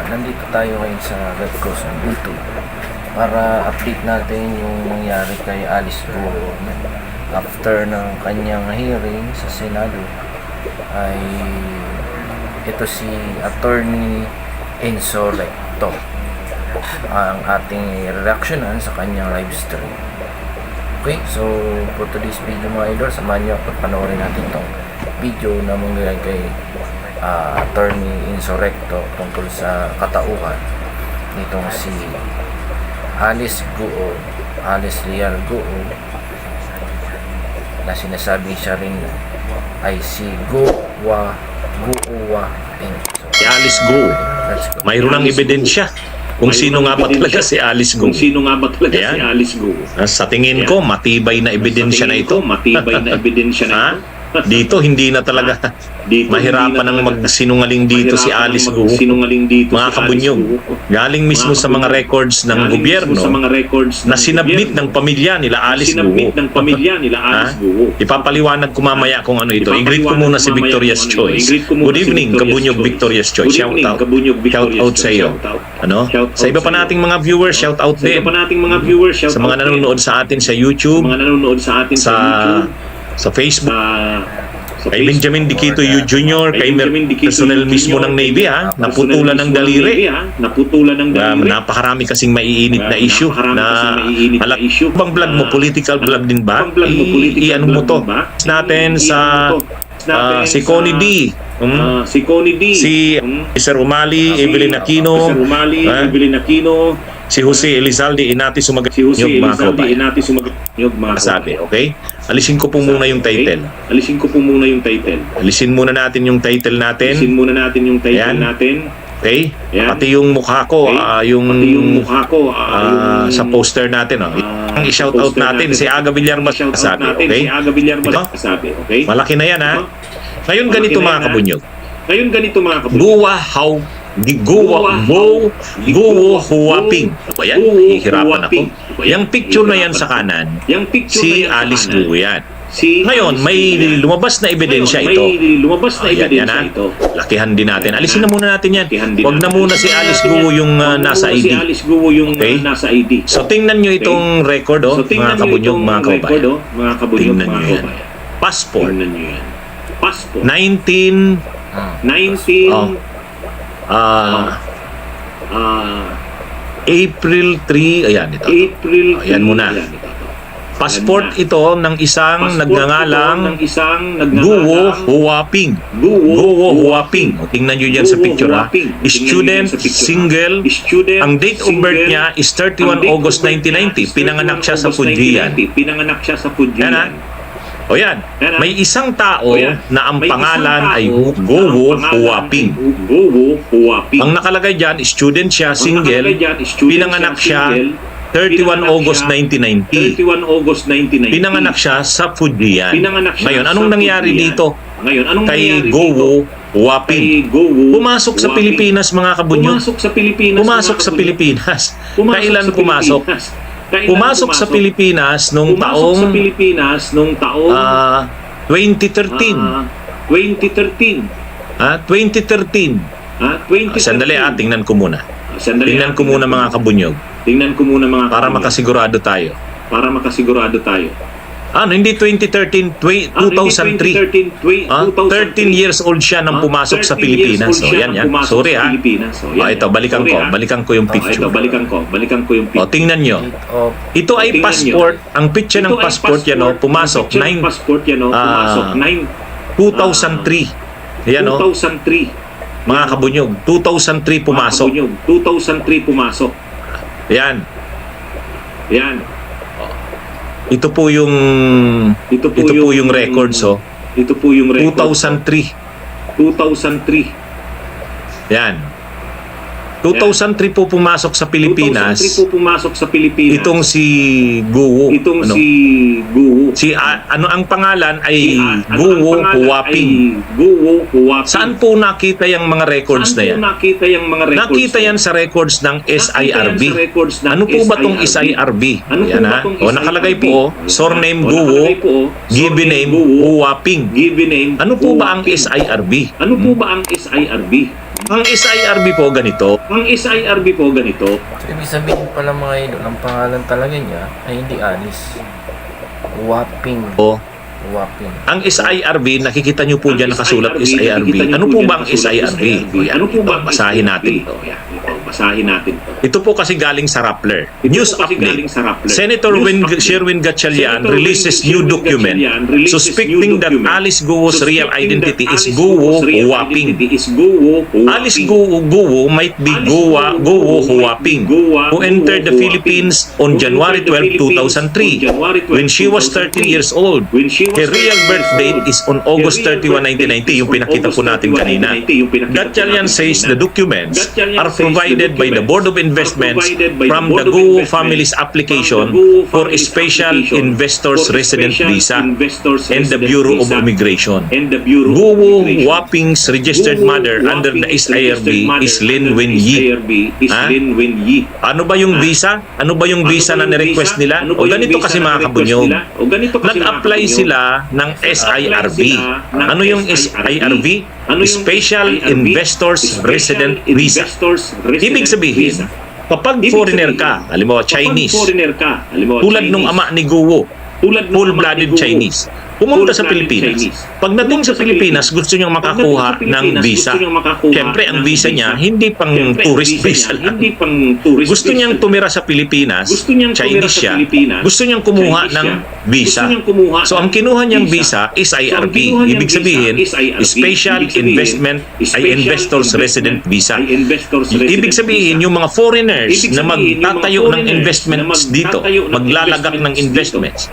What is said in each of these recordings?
Nandito tayo ngayon sa West Coast ng YouTube para update natin yung nangyari kay Alice Go. After ng kanyang hearing sa Senado ay ito si Attorney Enzo Recto ang ating reactionan sa kanyang live stream. Okay, so for today's video mga idol, samahan nyo ako, panoorin natin itong video na mangyayari kay Attorney Enzo Recto tungkol sa katauhan nitong si Alice Guo, Alice Leal Guo, na sinasabi siya rin ay si Guowa Ping. Si Alice Go. Mayroon ng ebidensya kung sino nga ba talaga si Alice Go. Si Alice Go. Sa tingin ko, matibay na ebidensya na ito. Dito hindi na talaga mahirapan ng magsinungaling dito si Alice Go. Mga kabunyog, galing mismo sa mga records ng gobyerno na sinabmit ng pamilya nila Alice Go. Ipapaliwanag ko mamaya kung ano ito. I-greet ko muna si Victoria's Choice. Good evening, kabunyog Victoria's Choice. Shout out. Shout out sa iyo. Ano? Sa iba pa nating mga viewers, shout out din. Sa mga nanonood sa atin sa YouTube, sa Facebook, kay Benjamin Diquito Jr., kay personnel mismo ng Navy naputulan ng daliri. Napakarami kasing maiinit na issue na bang vlog mo, political vlog din ba? I-ano mo to natin sa si Connie D, si Sir Umali, Evelyn Aquino, si Jose Elizalde Inati Sumagat, sabi, okay? Alisin ko po muna yung title. Alisin muna natin yung title natin. Okay? Pati yung mukha ko, sa poster natin, ang i-shout out natin si Aga Villarmas, sabi, okay? Malaki na yan, Ngayon ganito mga kabunyog. Guo Huaping. Ayan, hihirapan ako. Yung picture na yan sa kanan, si Alice Guo yan. Ngayon, may lumabas na ebidensya ito. Ayan, lakihan din natin. Alisin na muna natin yan. Huwag na muna si Alice Guo yung nasa ID. Okay? So, tingnan nyo itong record, mga kabunyog, mga kababayan. Tingnan nyo yan. Passport. 19 April 3, ayan ito. Ayan muna. Passport ito ng isang nagngangalang Guo Huaping. Tingnan nyo dyan sa picture, Student, single. Ang date of birth niya is 31 August 1990. Pinanganak siya sa Fujian. Yan. O yan, may isang tao na ang pangalan ay Guo Huaping. Ang nakalagay dyan, student siya, single, pinanganak siya 31 August 1990. Pinanganak siya sa Fujian. Ngayon, anong nangyari dito kay Guo Huaping? Pumasok sa Pilipinas, mga kabunyo. Pumasok sa Pilipinas. Kailan pumasok? Pumasok sa Pilipinas nung taong 2013. 2013. Sandali, tingnan ko muna. Tingnan ko muna mga kabunyog. Para makasigurado tayo. Hindi 2013, 2003. 13 years old siya nang pumasok sa Pilipinas. So, yan. Sorry, ito, balikan ko yung picture. Tingnan nyo. Ito ay passport. Ang picture ng passport yan, pumasok 2003. Yan, 2003. Mga kabunyog, 2003 pumasok. Yan. Ito po yung records, 2003. Yan. 2003 po pumasok sa Pilipinas 2003 po pumasok sa Pilipinas. itong si Guo. Itong ano? si Guo. Ano ang pangalan ay Ang Guo pangalan Huaping. ay Guo Huaping. Saan po nakita yung mga records na yan? nakita yung mga records? Nakita yan sa records ng SIRB. Nakita yan sa records ng Ano po ba tong SIRB? Ano po Yan ba ha. tong O nakalagay SIRB? po, surname O, Guo, nakalagay po, given surname name Guo, Huaping. Given name Ano po ba ang Huaping. SIRB? Ano po ba ang SIRB? Ang SIRB po ganito. Ang SIRB po ganito. So, ibig sabihin pala mga idol, ang pangalan talaga niya ay hindi Alice. Huaping. O, Huaping. ang SIRB, nakikita nyo po dyan Ang nakasulat SIRB. nakikita niyo Ano po po dyan ba ang nakasulat SIRB? Yan, Ano po ba ito, ang basahin SIRB? natin ito. Yan, ito, basahin natin ito. Ito po kasi galing sa Rappler. Ito News po kasi update. galing sa Rappler. Senator News update. Sherwin Gatchalian Senator releases Sherwin new document Gatchalian releases suspecting new that document Alice Guo's real suspecting identity that is Alice Guo Guo's real Huaping. identity is Guo Huaping. Alice Guo might be Guo Huaping, who entered the Philippines on January 12, 2003 when she was 13 years old. Her real birth date is on August 31, 1990, yung pinakita po natin kanina. Gatchalian says the documents are provided by the Board of Investments from the Guo family's application for a special investors resident visa and the Bureau of Immigration. Guo Huaping's registered mother under the SIRB is Lin Wenyi. Ha? Ano ba yung visa? Ano ba yung visa na ni-request nila? O ganito kasi mga kabunyog. Nag-apply sila ng SIRB. Ano yung SIRB? Special Investors Resident Visa. Ibig sabihin, kapag foreigner ka, halimbawa Chinese, tulad nung ama ni Guo, full-blooded Chinese, pumunta sa Pilipinas. Pagdating sa Pilipinas, gusto niyang makakuha ng visa. Siyempre, ang visa niya, hindi pang tourist visa lang. Gusto niyang tumira sa Pilipinas, Chinese siya, gusto niyang kumuha ng visa. So, ang kinuha niyang visa is IRB. Ibig sabihin, Special Investors Resident Visa. Ibig sabihin, yung mga foreigners na magtatayo ng investments dito, maglalagak ng investments.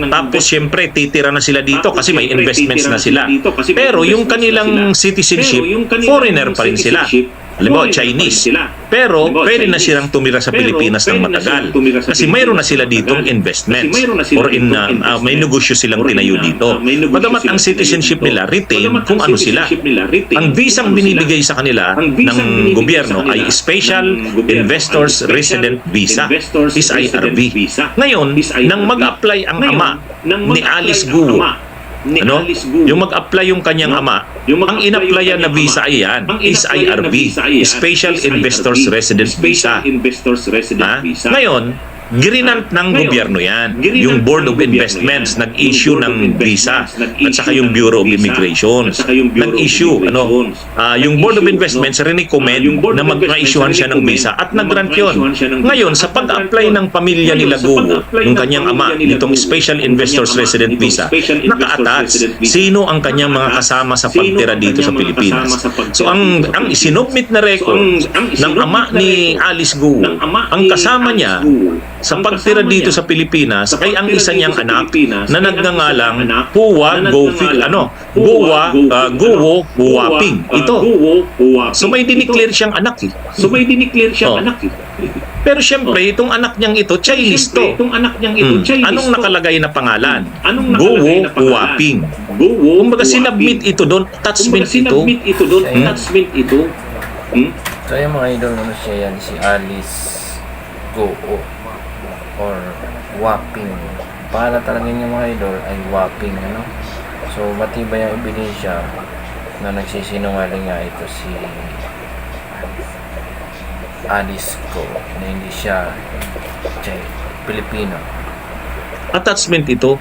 Tapos, siyempre, titira na sila dito kasi may investments na sila. Pero yung kanilang citizenship, foreigner pa rin sila. Halimbawa, Chinese. Pero pwede na silang tumira sa Pilipinas ng matagal. Kasi mayroon na sila ditong investments. Or may negosyo silang tinayo dito. Bagamat ang citizenship nila, retain kung ano sila. Ang visang binibigay sa kanila ng gobyerno ay Special Investors Resident Visa, SIRB. Ngayon, nang mag-apply ang ama ni Alice Guo, yung mag-apply yung kanyang ama, ang in-applyan na visa ay yan, SIRB, Special Investors Resident Visa. Ngayon, grinant ng gobyerno yan. Yung Board of Investments nag-issue ng visa at saka yung Bureau of Immigration nag-issue. Yung Board of Investments recommend na mag-issuehan siya ng visa at nag-grant yun. Ngayon, sa pag-apply ng pamilya nila Guo, yung kanyang ama, itong Special Investors Resident Visa, naka-attach sino ang kanyang mga kasama sa pagtira dito sa Pilipinas. So, ang sinubmit na record ng ama ni Alice Guo, ang kasama niya sa pagtira dito sa Pilipinas ay ang isa niyang anak na nagngangalang Guo Huaping. Ito. So may dineclare siyang anak eh. Pero syempre, itong anak niyang ito, Chinese to. Anong nakalagay na pangalan? Guo Huaping. Kumbaga sinabmit ito doon, attachment ito. So yung mga idol, ano siya yan, si Alice Guo or Huaping. Pangalan talaga niya mga idol ay Huaping, ano? So matibay ang ebidensya na nagsisinungaling nga ito si Alice Guo na hindi siya Pilipino. Attachment ito.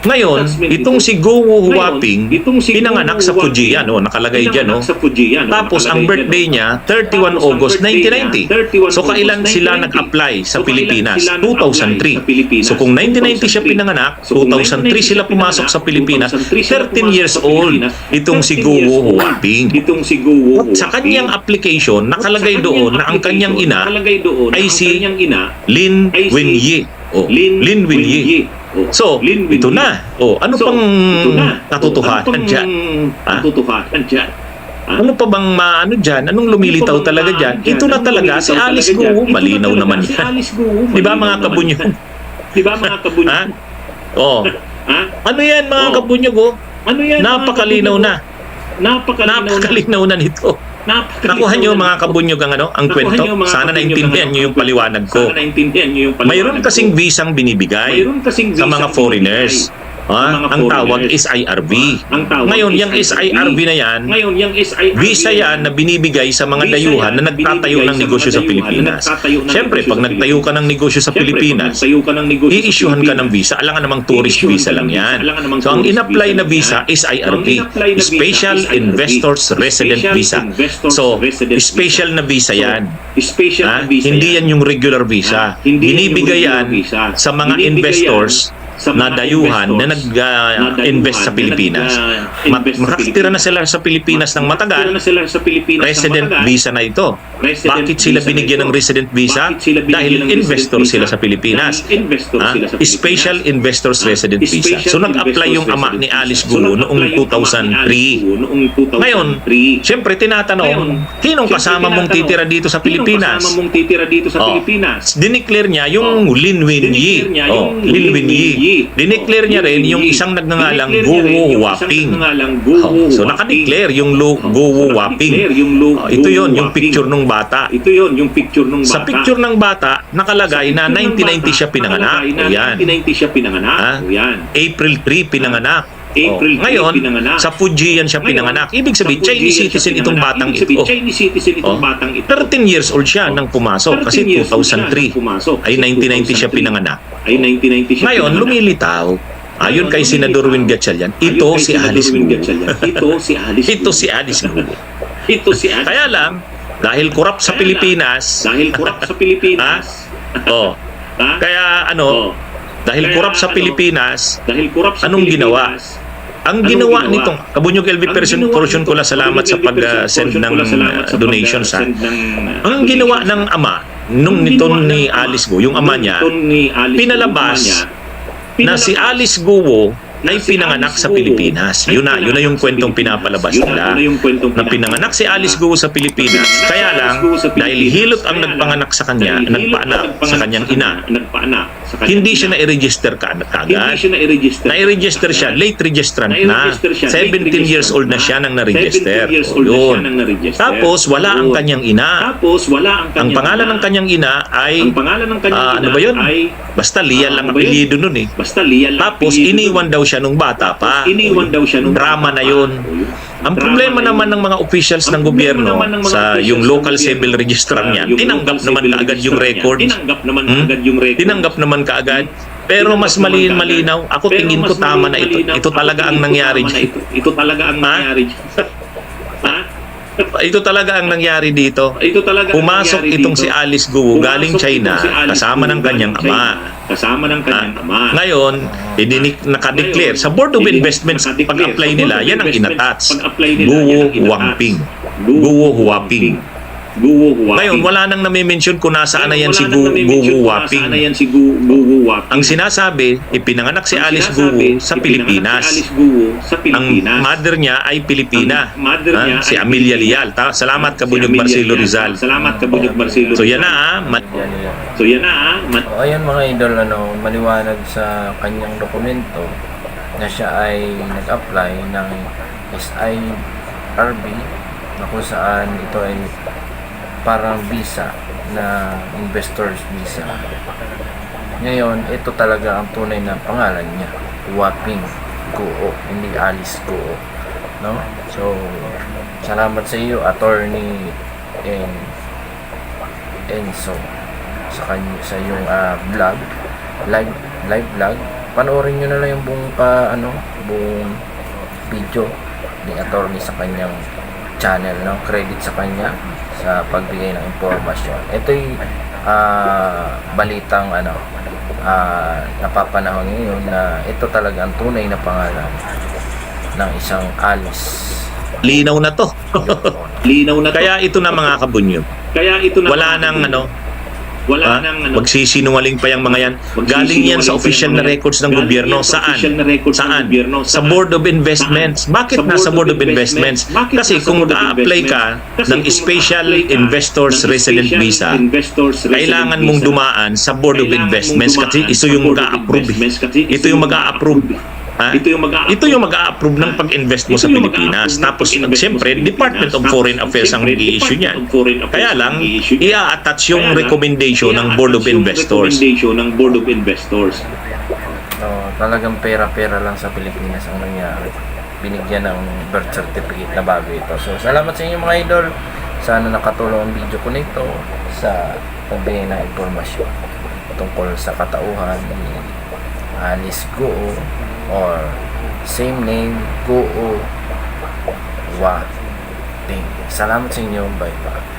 Ngayon, itong si Guo Huaping, pinanganak sa Fujian, nakalagay dyan, Tapos, ang birthday niya, 31 August 1990. So, kailan sila nag-apply sa Pilipinas? 2003. So, kung 1990 siya pinanganak, 2003 sila pumasok sa Pilipinas, 13 years old, itong si Guo Huaping. At sa kanyang application, nakalagay doon na ang kanyang ina ay si Lin Wenyi. Lin Wenyi. So, ito na. Ano pang katotohanan dyan? Ano pa bang maano dyan? Anong lumilitaw talaga dyan? Ito na talaga si Alice Guo. Malinaw naman yan. Di ba mga kabunyog? Di ba mga kabunyog? Ha? Oh. Ha? Ano yan mga Oh. kabunyog? Oh? Ano yan? Napakalinaw na. Napakalinaw na nito. Nakuha nyo mga kabunyog ang kwento. Sana naintindihan nyo yung paliwanag ko. Sana naintindihan nyo yung paliwanag Mayroon kasing ko. visang binibigay Mayroon kasing sa mga visang foreigners. mga Ang tawag foreigners. is IRB. Ang tawag Ngayon, is yung SIRB na yan, Ngayon, yung SIRB visa yan na binibigay sa mga Visa dayuhan yan na na nagtatayo binibigay ng sa negosyo mga sa dayuhan Pilipinas. na nagtatayo ng Siyempre, negosyo pag sa nagtayo ka ng negosyo sa Siyempre, Pilipinas, pag nagtayo ka ng negosyo sa i-issuehan ka ng Pilipinas, visa. Alangan namang tourist i-issuehan visa ka lang ng visa. yan. Alangan namang So, ang tourist in-apply visa na lang visa yan. is So, ang IRB, in-apply na visa Special is IRB, Investors Resident Special Visa. Investors So, Resident special Visa. na visa So, yan. Special Ha? na visa Hindi yan yung regular visa. Hindi yan yung Binibigay regular yan visa. sa mga Binibigay investors yan sa na mga dayuhan na investors nag-invest sa Pilipinas. Makakatira na sila sa Pilipinas ng matagal. Makakatira na sila sa Pilipinas ng Resident matagal. visa na ito. Resident Bakit sila visa binigyan na ng ito? resident visa? Bakit sila binigyan Dahil ng resident investor visa? sila sa Pilipinas. Dahil investor Ah, sila sa Pilipinas. Special Investors Resident Visa. Special So nag-apply yung Investors ama Resident ni Visa. Alice So, Guo nag-apply noong yung ama ni Alice 2003. Guo noong 2003. Ngayon, siyempre tinatanong, Ngayon, sinong siyempre kasama mong tinatanong, titira dito sa sinong Pilipinas? kasama mong titira dito sa Oh. Pilipinas? Dineclare niya yung Lin Wen Yi. Dineclare niya Oh, yung Lin Wen Yi. Dineclare niya rin Lin Wen yung Yi. isang nagngangalang Dineclare niya Guo rin yung isang Huaping. nagngangalang Guo Oh, so Huaping. nakadeclare yung Oh, Guo so Huaping. nakadeclare yung Oh, ito yon yung Huaping. picture ng bata. Ito yon yung picture ng bata. Sa picture ng bata, nakalagay na 1990 siya pinanganak. Nakalagay na O yan. 1990 siya pinanganak. Ha? O yan. April 3 pinanganak. April 3 Ngayon, pinanganak. sa Fujian siya pinanganak. Ibig sabihin, Sa Chinese Fujian siya citizen itong pinanganak. batang Ibig sabihin, ito. Chinese citizen itong Oh. batang ito. 13 years old siya nang pumasok kasi 13 years old siya 2003. nang pumasok Ay kasi 1990 siya 2003. pinanganak. Ay 1990 siya Ngayon, pinanganak. lumilitaw. Ayon kay Ngayon, Senador lumilitaw. Win Gatchalian, Ayon ito kay si Senador Alice Win Guo. Gatchalian, Ito si Alice Ito Guo. si Alice Guo. Ito si Alice. Kaya lang, dahil korap sa Kaya Pilipinas, Dahil kurap sa Pilipinas. oh, Ha? kaya Oh. dahil Kaya korap sa ano, Pilipinas, Dahil kurap sa Anong ginawa? Pilipinas. ang Anong ginawa ginawa? nitong Kabunyog LV portion ko lang salamat sa pag-send ng donations. Ang ginawa ng ama nung nitong ni Alice Guo, yung ama niya, pinalabas na si Alice Guo ay pinanganak sa Pilipinas. Yun na yung kwentong pinapalabas nila. Na pinanganak si Alice Guo sa Pilipinas. Kaya lang, dahil hilot ang nagpanganak sa kanya, nagpaanak sa kanyang ina, hindi siya na-register Hindi kaagad. siya na-register. Na-register siya, late registrant na. Na-register siya, 17 years old na siya nang na-register. 17 years old na siya Yun. nang na-register. Tapos, wala ang Yun. kanyang ina. Tapos wala ang Ang kanyang pangalan ina. ng kanyang ina ay, Ang pangalan ng kanyang ina ano ba yun? ay Basta Lia lang ano ba yun? apelyido nun eh. basta Lian lang. Tapos, apelyido iniwan nun. daw siya nung bata pa. Iniwan daw siya nung Drama bata na pa. yun. O, yun. Ang Drama problema na naman yun. ng mga officials ng Ang problema gobyerno naman ng mga sa officials yung ng local gobyerno, civil registrar niyan, yung tinanggap local naman civil kaagad yung registrar records. niyan, Tinanggap naman Hmm? agad yung records. Tinanggap naman kaagad. Pero Tinanggap mas naman kaagad. malinaw. Ako Pero tingin ko mas tama na ito. malinaw. Ito Ako talaga ang tingin ko nangyari tama na dyan. ito. Ito talaga ang Ha? nangyari dyan. Ha? Ito talaga ang nangyari dito. Ito talaga ang Pumasok nangyari itong dito. si Alice Guo galing Pumasok China itong si Alice kasama Guo ng kanyang galing ama. China, Kasama ng kanyang ama. Ngayon, nakadeclare sa Board of Ngayon, Investments nakadeclare pag-apply sa nila, Board of yan ang Investments, inatats. pag-apply nila, Guo yan ang inatats. Huaping. Guo Guo Huaping. Guo Huaping. Ngayon, wala nang nami-mention kung nasaan na yan si Wala nang nami-mention Guo kung Huaping. nasaan na yan si Guo Huaping. Ang sinasabi, ipinanganak si Ang Alice sinasabi, Guo sa ipinanganak Pilipinas. Si Alice Guo sa Ang Pilipinas. mother niya ay Pilipina. Ang mother niya Si ay Amelia Pilipina. Lial. Salamat Kabunyog Si Amelia Marcelo Lial. Rizal. Salamat Kabunyog Marcelo So yan Rizal. na Yan yan. So yan na ah. O ayan mga idol, maliwanag sa kanyang dokumento na siya ay nag-apply ng SIRB na kung saan ito ay parang visa na investor's visa. Ngayon, ito talaga ang tunay na pangalan niya, Huaping Guo, hindi Alice Guo, no? So, salamat sa iyo, Attorney Enzo, sa yung vlog, live vlog. Panoorin niyo na lang yung buong video ni Attorney sa kanyang channel, no? Credit sa kanya sa pagbigay ng impormasyon. Ito'y balitang napapanahon ngayon na ito talaga ang tunay na pangalan ng isang Alice. linaw na to. Linaw na to. Kaya ito na mga Kabunyog. Kaya ito na Wala nang Wala nang ano. Magsisinungaling pa yung mga yan. Galing yan sa official na records ng gobyerno. Saan? Saan? Sa Board of Investments. Bakit nasa Board of Investments? Kasi kung mag-a-apply ka ng Special Investors Resident Visa, kailangan mong dumaan sa Board of Investments kasi ito yung mag-a-approve. Ito yung mag-a-approve. Ha? Ito yung mag-a-approve ng pag-invest mo sa Pilipinas. Tapos, siyempre, Department of Foreign Affairs ang i-issue niyan. Kaya lang, i-attach yung recommendation ng Board of Investors. So, talagang pera-pera lang sa Pilipinas ang nangyari. Binigyan ng birth certificate na bago ito. So, salamat sa inyo mga idol. Sana nakatulong ang video ko nito sa pagbigay ng impormasyon tungkol sa katauhan ni Alice Guo or same name Guo Huaping. Salamat sa inyo. Bye bye.